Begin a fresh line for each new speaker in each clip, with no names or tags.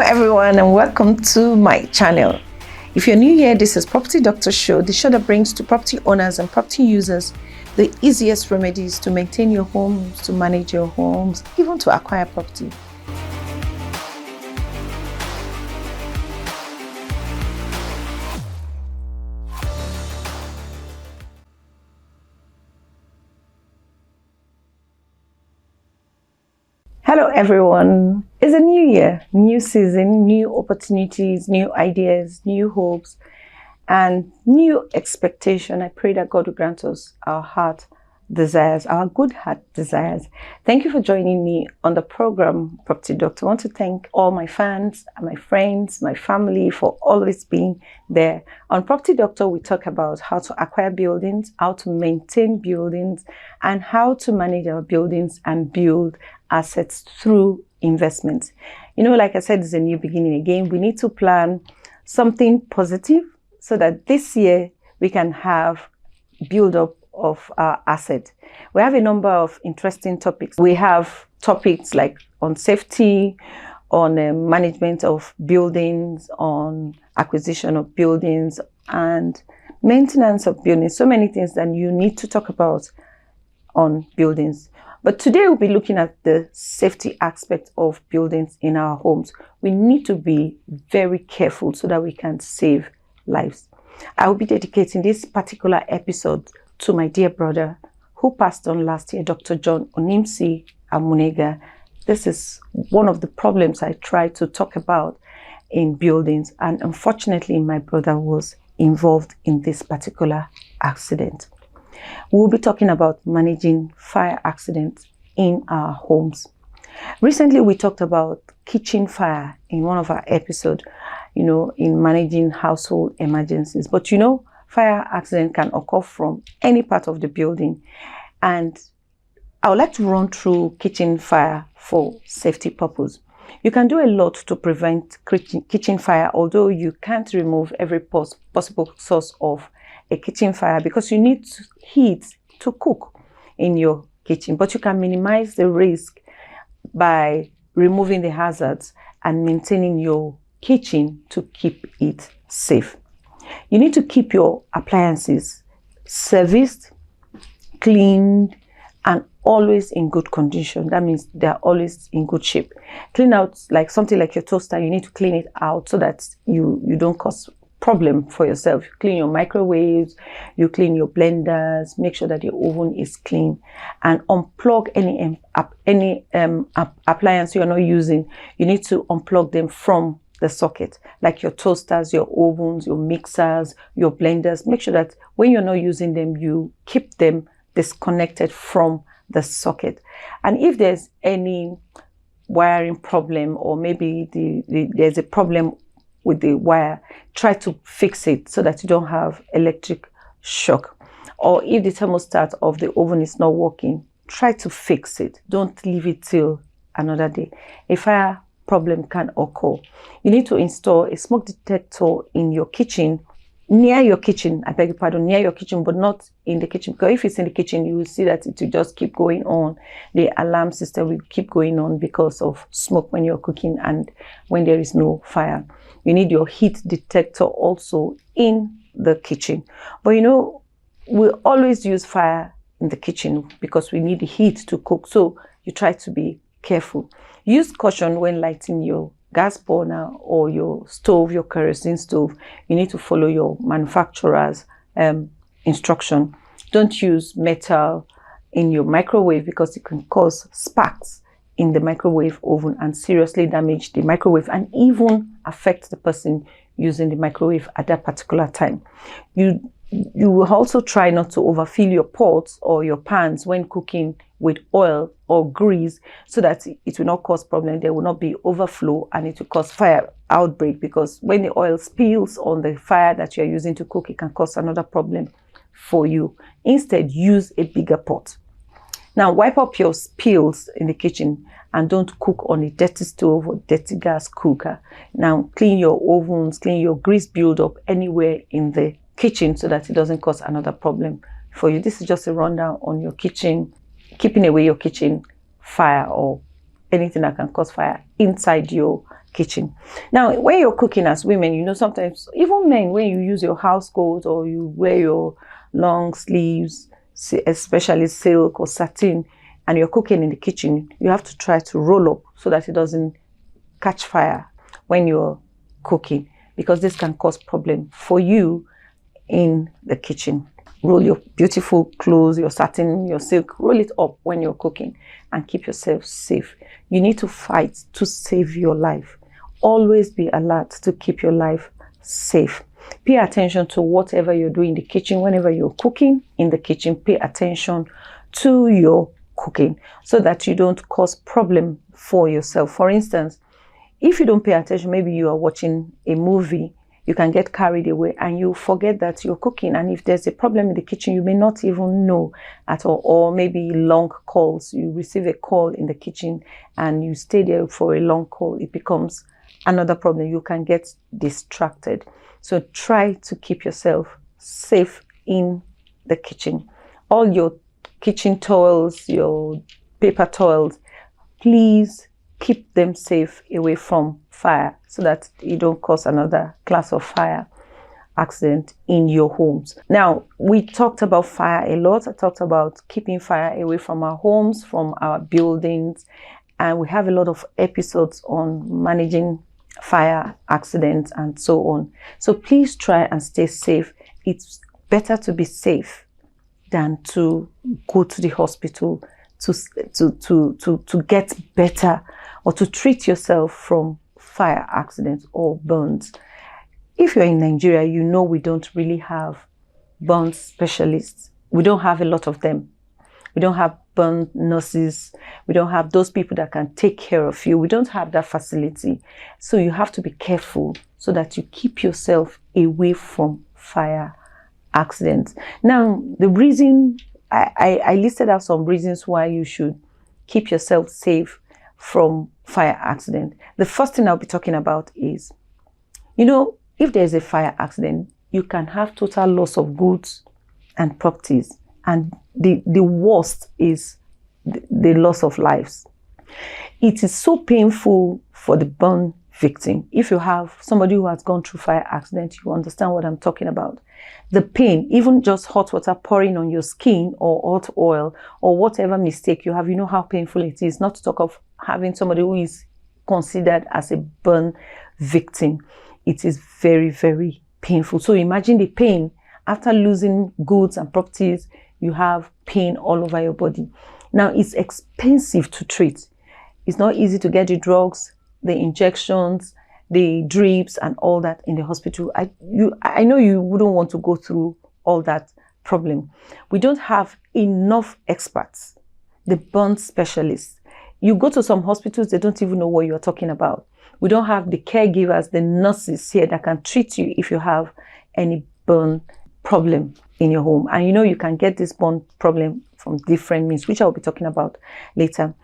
everyone, and welcome to my channel. If you're new here, this is Property Doctor Show, the show that brings to property owners and property users the easiest remedies to maintain your homes, to manage your homes, even to acquire property. Hello everyone, it's a new year, new season, new opportunities, new ideas, new hopes, and new expectation. I pray that God will grant us our heart desires, our good heart desires. Thank you for joining me on the program, Property Doctor. I want to thank all my fans, my friends, my family for always being there. On Property Doctor, we talk about how to acquire buildings, how to maintain buildings, and how to manage our buildings and build assets through investments. You know, like I said, it's a new beginning again. We need to plan something positive so that this year we can have build up of our asset. We have a number of interesting topics. We have topics like on safety, on management of buildings, on acquisition of buildings, and maintenance of buildings. So many things that you need to talk about on buildings. But today we'll be looking at the safety aspect of buildings in our homes. We need to be very careful so that we can save lives. I will be dedicating this particular episode to my dear brother who passed on last year, Dr. John Onimsi Amunega. This is one of the problems I try to talk about in buildings, and unfortunately my brother was involved in this particular accident. We'll be talking about managing fire accidents in our homes. Recently, we talked about kitchen fire in one of our episodes, in managing household emergencies. But fire accident can occur from any part of the building. And I would like to run through kitchen fire for safety purpose. You can do a lot to prevent kitchen fire, although you can't remove every possible source of a kitchen fire because you need heat to cook in your kitchen. But you can minimize the risk by removing the hazards and maintaining your kitchen to keep it safe. You need to keep your appliances serviced, cleaned, and always in good condition. That means they're always in good shape. Clean out, like something like your toaster, you need to clean it out so that you don't cause problem for yourself. You clean your microwaves, you clean your blenders, make sure that your oven is clean, and unplug any appliance you're not using. You need to unplug them from the socket, like your toasters, your ovens, your mixers, your blenders. Make sure that when you're not using them, you keep them disconnected from the socket. And if there's any wiring problem, or maybe there's a problem with the wire, try to fix it so that you don't have electric shock. Or if the thermostat of the oven is not working, try to fix it. Don't leave it till another day. A fire problem can occur. You need to install a smoke detector in your kitchen, near your kitchen, I beg your pardon, near your kitchen, but not in the kitchen, because if it's in the kitchen, you will see that it will just keep going on. The alarm system will keep going on because of smoke when you're cooking and when there is no fire. You need your heat detector also in the kitchen. But we always use fire in the kitchen because we need the heat to cook. So you try to be careful. Use caution when lighting your gas burner or your stove, your kerosene stove. You need to follow your manufacturer's instruction. Don't use metal in your microwave because it can cause sparks in the microwave oven and seriously damage the microwave and even affect the person using the microwave at that particular time. You will also try not to overfill your pots or your pans when cooking with oil or grease so that it will not cause problem. There will not be overflow and it will cause fire outbreak, because when the oil spills on the fire that you're using to cook, it can cause another problem for you. Instead, use a bigger pot. Now, wipe up your spills in the kitchen and don't cook on a dirty stove or dirty gas cooker. Now, clean your ovens, clean your grease buildup anywhere in the kitchen so that it doesn't cause another problem for you. This is just a rundown on your kitchen, keeping away your kitchen fire or anything that can cause fire inside your kitchen. Now, when you're cooking as women, sometimes even men, when you use your house coat or you wear your long sleeves, especially silk or satin, and you're cooking in the kitchen, you have to try to roll up so that it doesn't catch fire when you're cooking, because this can cause problem for you in the kitchen. Roll your beautiful clothes, your satin, your silk, roll it up when you're cooking and keep yourself safe. You need to fight to save your life. Always be alert to keep your life safe. Pay attention to whatever you're doing in the kitchen. Whenever you're cooking in the kitchen, pay attention to your cooking so that you don't cause problem for yourself. For instance, if you don't pay attention, maybe you are watching a movie, you can get carried away and you forget that you're cooking. And if there's a problem in the kitchen, you may not even know at all. Or maybe long calls, you receive a call in the kitchen and you stay there for a long call. It becomes another problem. You can get distracted. So try to keep yourself safe in the kitchen. All your kitchen towels, your paper towels, please keep them safe away from fire so that you don't cause another class of fire accident in your homes. Now, we talked about fire a lot. I talked about keeping fire away from our homes, from our buildings, and we have a lot of episodes on managing fire accidents and so on. So please try and stay safe. It's better to be safe than to go to the hospital to get better or to treat yourself from fire accidents or burns. If you're in Nigeria, we don't really have burn specialists. We don't have a lot of them. We don't have burn nurses. We don't have those people that can take care of you. We don't have that facility. So you have to be careful so that you keep yourself away from fire accidents. Now, the reason I listed out some reasons why you should keep yourself safe from fire accident. The first thing I'll be talking about is, if there's a fire accident, you can have total loss of goods and properties. And the worst is the loss of lives. It is so painful for the burn victim. If you have somebody who has gone through fire accident, you understand what I'm talking about. The pain, even just hot water pouring on your skin or hot oil or whatever mistake you have, you know how painful it is, not to talk of having somebody who is considered as a burn victim. It is very, very painful. So imagine the pain after losing goods and properties. You have pain all over your body. Now, it's expensive to treat. It's not easy to get the drugs, the injections, the drips and all that in the hospital. I know you wouldn't want to go through all that problem. We don't have enough experts, the burn specialists. You go to some hospitals, they don't even know what you're talking about. We don't have the caregivers, the nurses here that can treat you if you have any burn problem in your home. And you can get this burn problem from different means, which I'll be talking about later.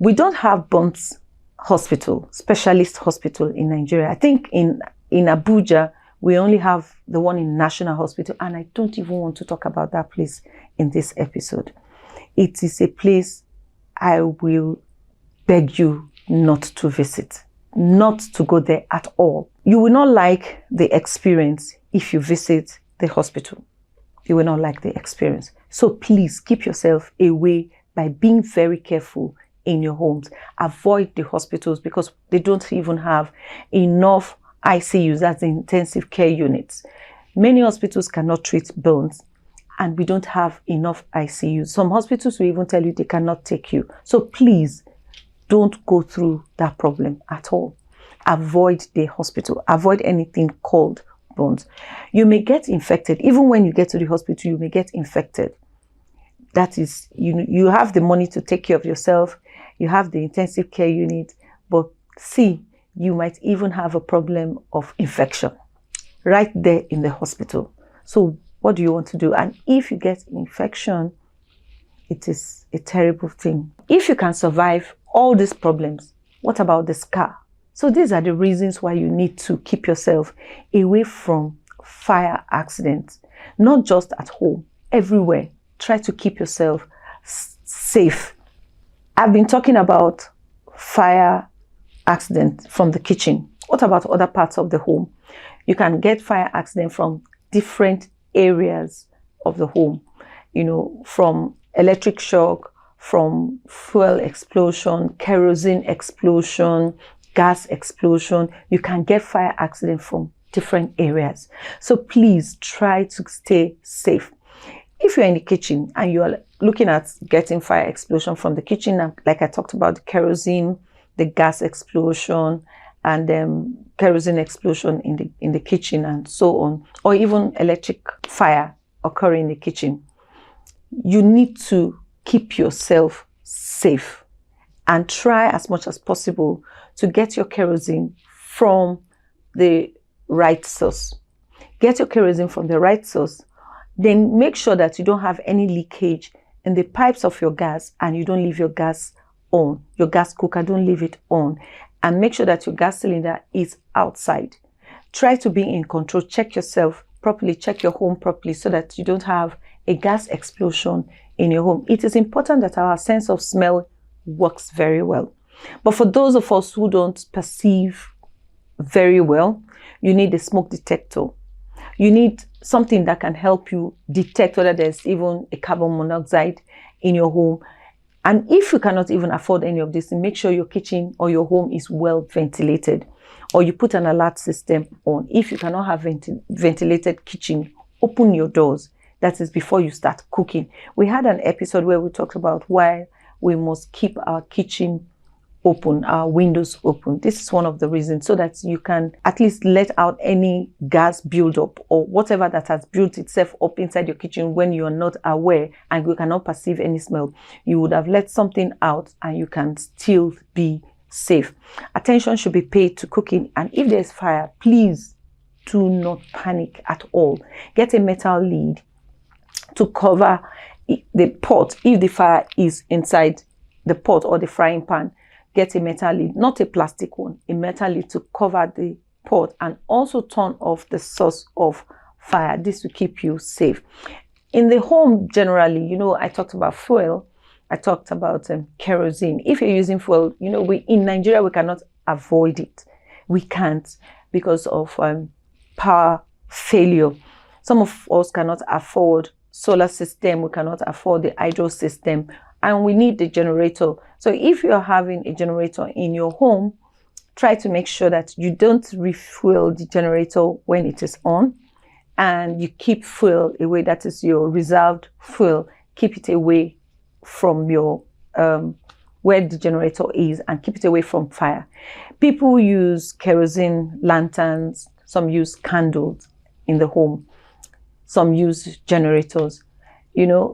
We don't have burns hospital, specialist hospital in Nigeria. I think in Abuja, we only have the one in National Hospital, and I don't even want to talk about that place in this episode. It is a place I will beg you not to visit, not to go there at all. You will not like the experience if you visit the hospital. You will not like the experience. So please keep yourself away by being very careful in your homes. Avoid the hospitals because they don't even have enough ICUs, that's intensive care units. Many hospitals cannot treat burns and we don't have enough ICUs. Some hospitals will even tell you they cannot take you. So please don't go through that problem at all. Avoid the hospital. Avoid anything called burns. You may get infected. Even when you get to the hospital, you may get infected. That is, you have the money to take care of yourself. You have the intensive care unit, but you might even have a problem of infection right there in the hospital. So what do you want to do? And if you get infection, it is a terrible thing. If you can survive all these problems, what about the scar? So these are the reasons why you need to keep yourself away from fire accidents, not just at home, everywhere. Try to keep yourself safe. I've been talking about fire accident from the kitchen. What about other parts of the home? You can get fire accident from different areas of the home, from electric shock, from fuel explosion, kerosene explosion, gas explosion. You can get fire accident from different areas. So please try to stay safe. If you're in the kitchen and you're looking at getting fire explosion from the kitchen, like I talked about, the kerosene, the gas explosion, and kerosene explosion in the kitchen and so on, or even electric fire occurring in the kitchen, you need to keep yourself safe and try as much as possible to get your kerosene from the right source. Get your kerosene from the right source. Then make sure that you don't have any leakage in the pipes of your gas, and you don't leave your gas on. Your gas cooker, don't leave it on. And make sure that your gas cylinder is outside. Try to be in control. Check yourself properly. Check your home properly so that you don't have a gas explosion in your home. It is important that our sense of smell works very well. But for those of us who don't perceive very well, you need a smoke detector. You need something that can help you detect whether there's even a carbon monoxide in your home. And if you cannot even afford any of this, make sure your kitchen or your home is well ventilated, or you put an alert system on. If you cannot have ventilated kitchen, open your doors. That is before you start cooking. We had an episode where we talked about why we must keep our kitchen open, our windows open. This is one of the reasons, so that you can at least let out any gas buildup or whatever that has built itself up inside your kitchen when you are not aware and you cannot perceive any smell. You would have let something out and you can still be safe. Attention should be paid to cooking, and if there's fire, please do not panic at all. Get a metal lid to cover the pot. If the fire is inside the pot or the frying pan, get a metal lid, not a plastic one, a metal lid to cover the pot, and also turn off the source of fire. This will keep you safe. In the home generally, I talked about fuel, I talked about kerosene. If you're using fuel, in Nigeria, we cannot avoid it. We can't, because of power failure. Some of us cannot afford solar system, we cannot afford the hydro system, and we need the generator. So if you're having a generator in your home, try to make sure that you don't refuel the generator when it is on, and you keep fuel away. That is your reserved fuel. Keep it away from your where the generator is, and keep it away from fire. People use kerosene lanterns, some use candles in the home, some use generators,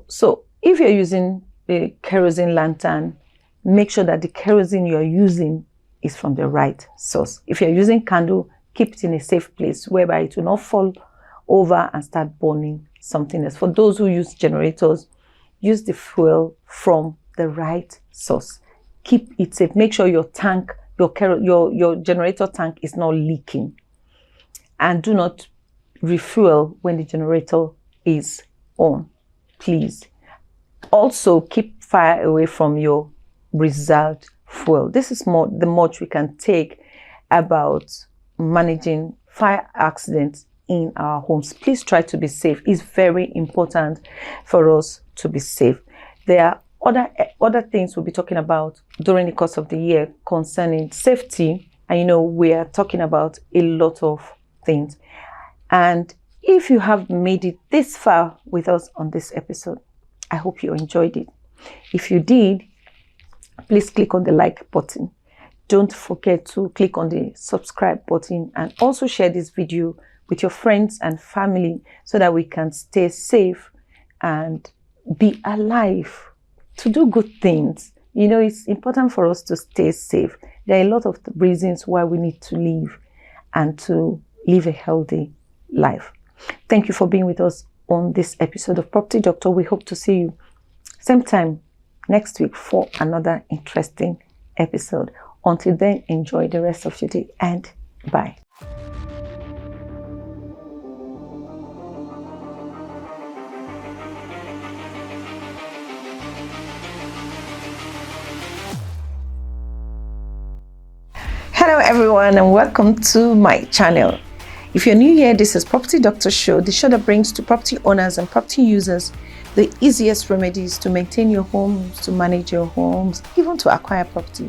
So if you're using a kerosene lantern, make sure that the kerosene you're using is from the right source. If you're using candle, keep it in a safe place whereby it will not fall over and start burning something else. For those who use generators, use the fuel from the right source. Keep it safe. Make sure your tank, your generator tank is not leaking. And do not refuel when the generator is on, please. Also, keep fire away from your reserved fuel. This is the much we can take about managing fire accidents in our homes. Please try to be safe. It's very important for us to be safe. There are other things we'll be talking about during the course of the year concerning safety, and we are talking about a lot of things. And if you have made it this far with us on this episode, I hope you enjoyed it. If you did, please click on the like button. Don't forget to click on the subscribe button, and also share this video with your friends and family so that we can stay safe and be alive to do good things. It's important for us to stay safe. There are a lot of reasons why we need to live and to live a healthy life. Thank you for being with us on this episode of Property Doctor. We hope to see you same time next week for another interesting episode. Until then, enjoy the rest of your day, and bye. Hello everyone and welcome to my channel. If you're new here, this is Property Doctor Show, the show that brings to property owners and property users the easiest remedies to maintain your homes, to manage your homes, even to acquire property.